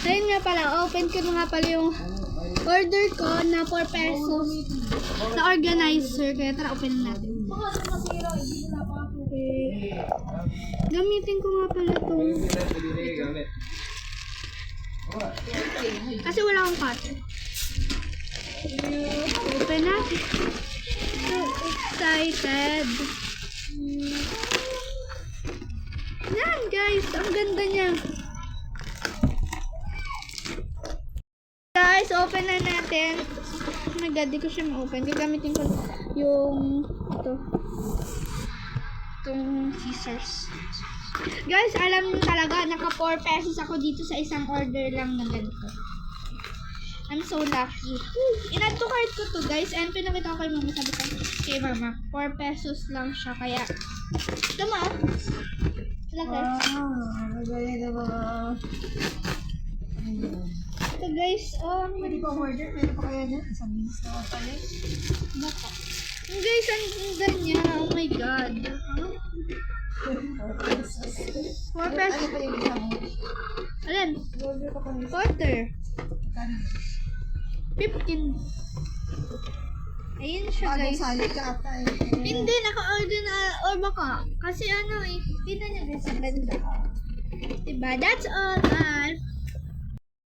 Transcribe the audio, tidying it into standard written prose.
Ayun nga pala, open ko na nga pala yung order ko na 4 pesos na organizer. Kaya tara, open natin. Okay. Gamitin ko nga pala itong... Kasi wala akong cutter. Open natin. So excited. Yan guys, ang ganda niya. Guys, open na natin. Oh my god, di ko siya ma-open. Gagamitin ko yung itong scissors. Guys, alam niyo talaga, naka 4 pesos ako dito sa isang order lang na ganito. I'm so lucky. In-add to cart ko to guys, and pinakita ko kay mama, sabi ko, kay mama, 4 pesos lang siya, kaya tama oh. Laki. So guys, Pwede pa order, pwede pa kaya dyan. Isang minutes na pala. baka. Guys, ang ganda niya. Oh my god. 4 pesos. Ano pa yung isa mo? Alin? Order ka pa ng isa. Quarter. Kano? 15. Ayun siya guys. Sali ka ata eh. Hindi, naka-order na, or baka. Kasi ano eh, tignan niyo guys, ang ganda. Diba? That's all, guys.